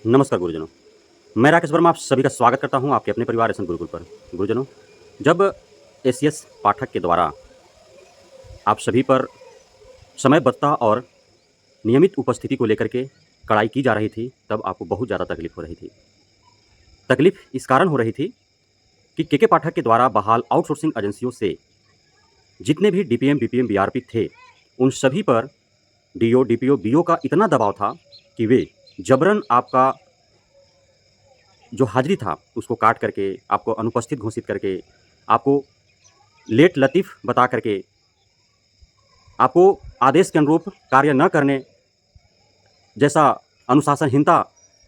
नमस्कार गुरुजनों, मैं राकेश वर्मा आप सभी का स्वागत करता हूं आपके अपने परिवार एसएन गुरुकुल पर। गुरुजनों, जब एसीएस पाठक के द्वारा आप सभी पर समयबद्धता और नियमित उपस्थिति को लेकर के कड़ाई की जा रही थी, तब आपको बहुत ज़्यादा तकलीफ हो रही थी। तकलीफ इस कारण हो रही थी कि केके पाठक के द्वारा बहाल आउटसोर्सिंग एजेंसियों से जितने भी डीपीएम, बीपीएम, बीआरपी थे, उन सभी पर डीओ, डीपीओ, बीओ का इतना दबाव था कि वे जबरन आपका जो हाज़िरी था, उसको काट करके, आपको अनुपस्थित घोषित करके, आपको लेट लतीफ़ बता करके, आपको आदेश के अनुरूप कार्य न करने जैसा अनुशासनहीनता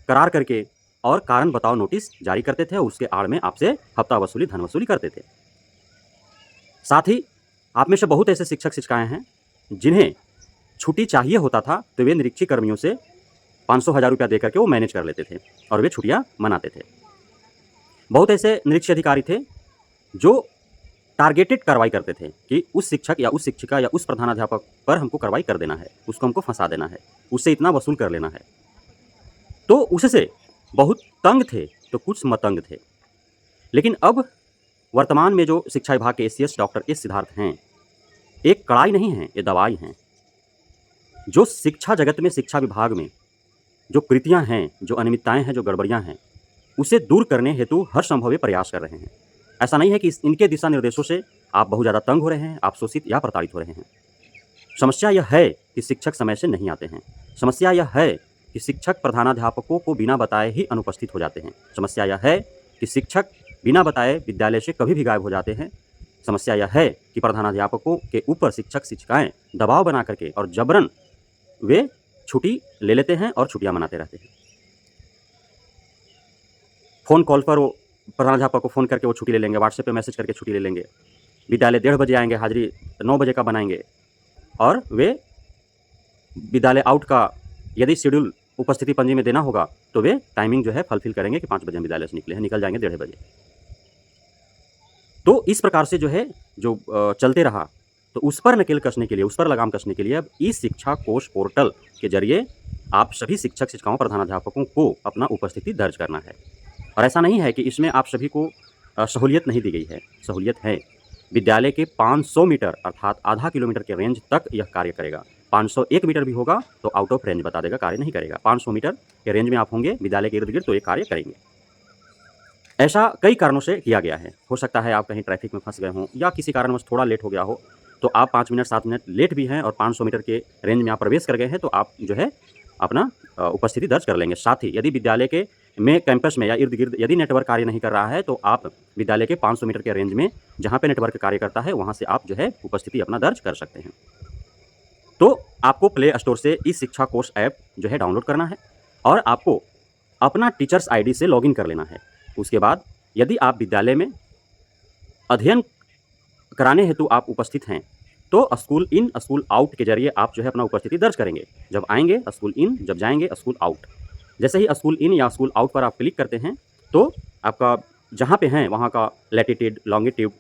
करार करके और कारण बताओ नोटिस जारी करते थे और उसके आड़ में आपसे हफ्ता वसूली, धन वसूली करते थे। साथ ही आप में से बहुत ऐसे शिक्षक-शिक्षिकाएँ हैं, जिन्हें छुट्टी चाहिए होता था, तो वे निरीक्षी कर्मियों से 500 हज़ार रुपया दे करके वो मैनेज कर लेते थे और वे छुट्टियाँ मनाते थे। बहुत ऐसे निरीक्षी अधिकारी थे, जो टारगेटेड कार्रवाई करते थे कि उस शिक्षक या उस शिक्षिका या उस प्रधानाध्यापक पर हमको कार्रवाई कर देना है, उसको हमको फँसा देना है, उससे इतना वसूल कर लेना है। तो उससे बहुत तंग थे, तो कुछ मतंग थे। लेकिन अब वर्तमान में जो शिक्षा विभाग के एसीएस डॉक्टर एस सिद्धार्थ हैं, एक कड़ाई नहीं है, ये दवाई हैं। जो शिक्षा जगत में, शिक्षा विभाग में जो कृतियाँ हैं, जो अनियमितताएँ हैं, जो गड़बड़ियाँ हैं, उसे दूर करने हेतु हर संभव ये प्रयास कर रहे हैं। ऐसा नहीं है कि इनके दिशा निर्देशों से आप बहुत ज़्यादा तंग हो रहे हैं, आप शोषित या प्रताड़ित हो रहे हैं। समस्या यह है कि शिक्षक समय से नहीं आते हैं। समस्या यह है कि शिक्षक प्रधानाध्यापकों को बिना बताए ही अनुपस्थित हो जाते हैं। समस्या यह है कि शिक्षक बिना बताए विद्यालय से कभी भी गायब हो जाते हैं। समस्या यह है कि प्रधानाध्यापकों के ऊपर शिक्षक-शिक्षिकाएँ दबाव बना करके और जबरन वे छुट्टी ले लेते हैं और छुट्टियाँ मनाते रहते हैं। फ़ोन कॉल पर वो प्रधानाध्यापक को फ़ोन करके वो छुट्टी ले लेंगे, व्हाट्सएप पे मैसेज करके छुट्टी ले लेंगे। विद्यालय 1:30 बजे आएँगे, हाज़िरी 9 बजे का बनाएँगे और वे विद्यालय आउट का यदि शेड्यूल उपस्थिति पंजी में देना होगा, तो वे टाइमिंग जो है फुलफ़िल करेंगे कि 5 बजे हम विद्यालय से निकले हैं, निकल जाएँगे 1:30 बजे। तो इस प्रकार से जो है, जो चलते रहा, तो उस पर नकेल कसने के लिए, उस पर लगाम कसने के लिए अब ई-शिक्षा कोष पोर्टल के ज़रिए आप सभी शिक्षक-शिक्षिकाओं, प्रधानाध्यापकों को अपना उपस्थिति दर्ज करना है। और ऐसा नहीं है कि इसमें आप सभी को सहूलियत नहीं दी गई है, सहूलियत है। विद्यालय के 500 मीटर अर्थात आधा किलोमीटर के रेंज तक यह कार्य करेगा। 501 मीटर भी होगा तो आउट ऑफ रेंज बता देगा, कार्य नहीं करेगा। 500 मीटर के रेंज में आप होंगे विद्यालय के इर्द-गिर्द, तो ये कार्य करेंगे। ऐसा कई कारणों से किया गया है। हो सकता है आप कहीं ट्रैफ़िक में फँस गए हों या किसी कारणवश थोड़ा लेट हो गया हो, तो आप 5 मिनट, 7 मिनट लेट भी हैं और 500 मीटर के रेंज में आप प्रवेश कर गए हैं, तो आप जो है अपना उपस्थिति दर्ज कर लेंगे। साथ ही यदि विद्यालय के में कैंपस में या इर्द-गिर्द यदि नेटवर्क कार्य नहीं कर रहा है, तो आप विद्यालय के 500 मीटर के रेंज में जहाँ पे नेटवर्क कार्य करता है, वहाँ से आप जो है उपस्थिति अपना दर्ज कर सकते हैं। तो आपको प्ले स्टोर से ई-शिक्षा कोष ऐप जो है डाउनलोड करना है और आपको अपना टीचर्स आईडी से लॉगिन कर लेना है। उसके बाद यदि आप विद्यालय में अध्ययन कराने हेतु आप उपस्थित हैं, तो स्कूल इन, स्कूल आउट के ज़रिए आप जो है अपना उपस्थिति दर्ज करेंगे। जब आएँगे स्कूल इन, जब जाएँगे स्कूल आउट। जैसे ही स्कूल इन या स्कूल आउट पर आप क्लिक करते हैं, तो आपका जहाँ पे हैं वहाँ का लैटिट्यूड, लॉन्गिट्यूड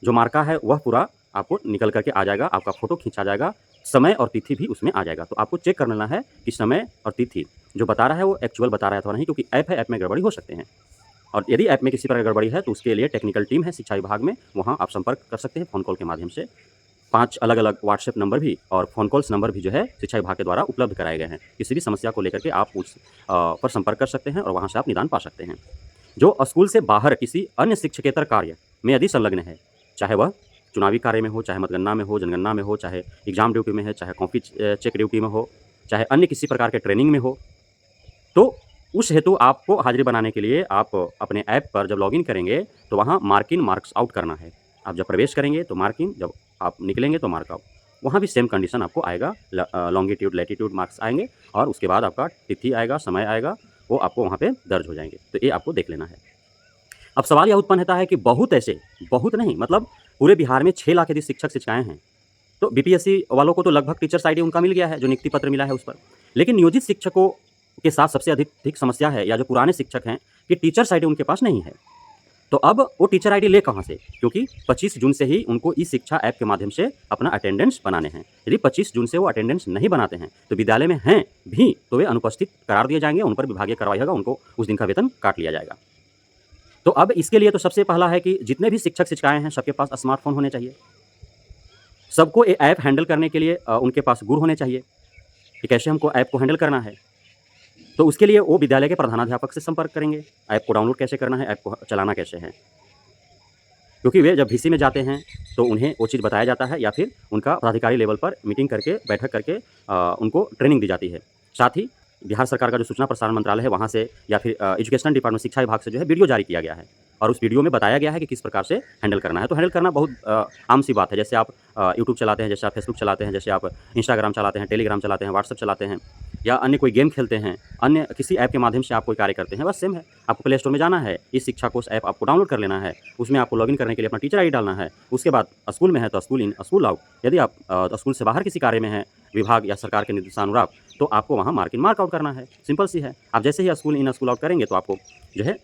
जो मार्का है वह पूरा आपको निकल कर के आ जाएगा, आपका फ़ोटो खींचा जाएगा, समय और तिथि भी उसमें आ जाएगा। तो आपको चेक कर लेना है कि समय और तिथि जो बता रहा है वो एक्चुअल बता रहा है अथवा नहीं, क्योंकि ऐप है, ऐप में गड़बड़ी हो सकते हैं। और यदि ऐप में किसी प्रकार गड़बड़ी है, तो उसके लिए टेक्निकल टीम है शिक्षा विभाग में, वहाँ आप संपर्क कर सकते हैं फ़ोन कॉल के माध्यम से। 5 अलग-अलग व्हाट्सएप नंबर भी और फ़ोन कॉल्स नंबर भी जो है शिक्षा विभाग के द्वारा उपलब्ध कराए गए हैं। किसी भी समस्या को लेकर के आप उस पर संपर्क कर सकते हैं और वहाँ से आप निदान पा सकते हैं। जो स्कूल से बाहर किसी अन्य शिक्षकेतर कार्य में यदि संलग्न है, चाहे वह चुनावी कार्य में हो, चाहे मतगणना में हो, जनगणना में हो, चाहे एग्ज़ाम ड्यूटी में है, चाहे कॉपी चेक ड्यूटी में हो, चाहे अन्य किसी प्रकार के ट्रेनिंग में हो, तो उस हेतु आपको हाज़िरी बनाने के लिए आप अपने ऐप पर जब लॉगिन करेंगे, तो वहाँ मार्क इन, मार्क्स आउट करना है। आप जब प्रवेश करेंगे तो मार्क इन, जब आप निकलेंगे तो मार्क आउट। वहाँ भी सेम कंडीशन आपको आएगा, लॉन्गिट्यूड, लैटिट्यूड मार्क्स आएँगे और उसके बाद आपका तिथि आएगा, समय आएगा, वो आपको वहाँ पे दर्ज हो जाएँगे। तो ये आपको देख लेना है। अब सवाल यह उत्पन्न होता है कि बहुत ऐसे, बहुत नहीं मतलब पूरे बिहार में 6 लाख यदि शिक्षक-शिक्षिकाएँ हैं, तो बीपीएससी वालों को तो लगभग टीचर्स आईडी उनका मिल गया है, जो नियुक्ति पत्र मिला है उस पर। लेकिन नियोजित शिक्षकों के साथ सबसे अधिक समस्या है, या जो पुराने शिक्षक हैं, कि टीचर्स आईडी उनके पास नहीं है। तो अब वो टीचर आईडी ले कहाँ से? क्योंकि 25 जून से ही उनको ई शिक्षा ऐप के माध्यम से अपना अटेंडेंस बनाने हैं। यदि 25 जून से वो अटेंडेंस नहीं बनाते हैं, तो विद्यालय में हैं भी तो वे अनुपस्थित करार दिए जाएँगे, उन पर विभागीय कार्रवाई होगा, उनको उस दिन का वेतन काट लिया जाएगा। तो अब इसके लिए तो सबसे पहला है कि जितने भी शिक्षक-शिक्षिकाएँ हैं, सबके पास स्मार्टफ़ोन होने चाहिए। सबको ये ऐप हैंडल करने के लिए उनके पास गुर होने चाहिए कि कैसे हमको ऐप को हैंडल करना है। तो उसके लिए वो विद्यालय के प्रधानाध्यापक से संपर्क करेंगे, ऐप को डाउनलोड कैसे करना है, ऐप को चलाना कैसे है। क्योंकि वे जब वीसी में जाते हैं, तो उन्हें वो चीज़ बताया जाता है या फिर उनका पदाधिकारी लेवल पर मीटिंग करके, बैठक करके उनको ट्रेनिंग दी जाती है। साथ ही बिहार सरकार का जो सूचना प्रसारण मंत्रालय है, वहाँ से या फिर एजुकेशन डिपार्टमेंट शिक्षा विभाग से जो है वीडियो जारी किया गया है और उस वीडियो में बताया गया है कि किस प्रकार से हैंडल करना है। तो हैंडल करना बहुत आम सी बात है। जैसे आप यूट्यूब चलाते हैं, जैसे आप फेसबुक चलाते हैं, जैसे आप इंस्टाग्राम चलाते हैं, टेलीग्राम चलाते हैं, व्हाट्सएप चलाते हैं या अन्य कोई गेम खेलते हैं, अन्य किसी ऐप के माध्यम से आप कोई कार्य करते हैं, बस सेम है। आपको प्ले स्टोर में जाना है, इस शिक्षा कोष ऐप आपको डाउनलोड कर लेना है, उसमें आपको लॉगिन करने के लिए अपना टीचर आईडी डालना है। उसके बाद स्कूल में है तो स्कूल इन, स्कूल आउट। यदि आप स्कूल से बाहर किसी कार्य में हैं, विभाग या सरकार के निर्देशानुसार, तो आपको वहाँ मार्क इन मार्क आउट करना है, सिंपल सी है। आप जैसे ही स्कूल इन स्कूल आउट करेंगे तो आपको जो है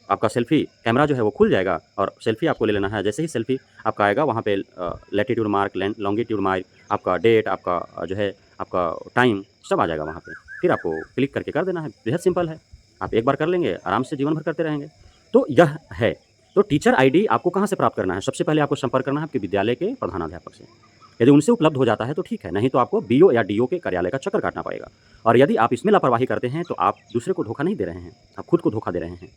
आपका सेल्फ़ी कैमरा जो है वो खुल जाएगा और सेल्फ़ी आपको ले लेना है। जैसे ही सेल्फ़ी आपका आएगा वहाँ पे लैटीट्यूड मार्क, लॉन्गिट्यूड मार्क, आपका डेट, आपका जो है आपका टाइम सब आ जाएगा वहाँ पे। फिर आपको क्लिक करके कर देना है, बेहद सिंपल है। आप एक बार कर लेंगे, आराम से जीवन भर करते रहेंगे। तो यह है। तो टीचर आईडी आपको कहाँ से प्राप्त करना है? सबसे पहले आपको संपर्क करना है आपके विद्यालय के प्रधानाध्यापक से। यदि उनसे उपलब्ध हो जाता है तो ठीक है, नहीं तो आपको बीओ या डीओ के कार्यालय का चक्कर काटना पड़ेगा। और यदि आप इसमें लापरवाही करते हैं तो आप दूसरे को धोखा नहीं दे रहे हैं, आप खुद को धोखा दे रहे हैं।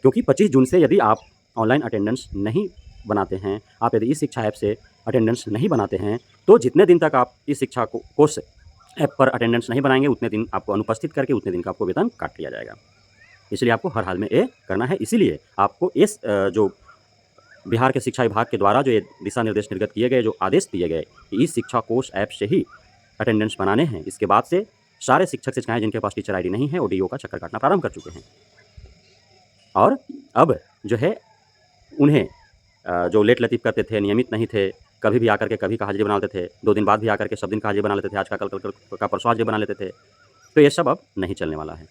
क्योंकि 25 जून से यदि आप ऑनलाइन अटेंडेंस नहीं बनाते हैं, आप यदि इस शिक्षा ऐप से अटेंडेंस नहीं बनाते हैं, तो जितने दिन तक आप इस शिक्षा को कोर्स ऐप पर अटेंडेंस नहीं बनाएँगे, उतने दिन आपको अनुपस्थित करके उतने दिन का आपको वेतन काट लिया जाएगा। इसलिए आपको हर हाल में ये करना है। इसीलिए आपको इस जो बिहार के शिक्षा विभाग के द्वारा जो ये दिशा निर्देश निर्गत किए गए, जो आदेश दिए गए कि इस शिक्षा कोष ऐप से ही अटेंडेंस बनाने हैं, इसके बाद से सारे शिक्षक-शिक्षिकाएँ जिनके पास टीचर आईडी नहीं है, वो डीओ का चक्कर काटना प्रारंभ कर चुके हैं। और अब जो है उन्हें जो लेट लतीफ़ करते थे, नियमित नहीं थे, कभी भी आकर के कभी का हाज़िरी बना लेते थे, 2 दिन बाद भी आकर के सब दिन का हाज़िरी बना लेते थे, आज का कल का परसों हाज़िरी बना लेते थे, तो ये सब अब नहीं चलने वाला है।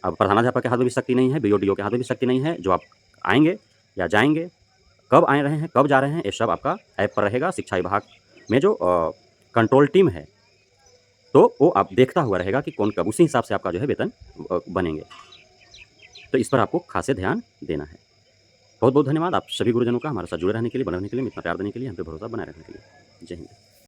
अब प्रधानाध्यापक के हाथ में भी शक्ति नहीं है, बीओ, डीओ के हाथ में भी शक्ति नहीं है। जो आप आएँगे या जाएँगे, कब आ रहे हैं, कब जा रहे हैं, ये सब आपका ऐप पर रहेगा। शिक्षा विभाग में जो कंट्रोल टीम है, तो वो आप देखता हुआ रहेगा कि कौन कब, उसी हिसाब से आपका जो है वेतन बनेंगे। तो इस पर आपको खासे ध्यान देना है। बहुत-बहुत धन्यवाद आप सभी गुरुजनों का हमारे साथ जुड़े रहने के लिए, बने रहने के लिए, इतना प्यार देने के लिए, हम पे भरोसा बनाए रखने के लिए। जय हिंद।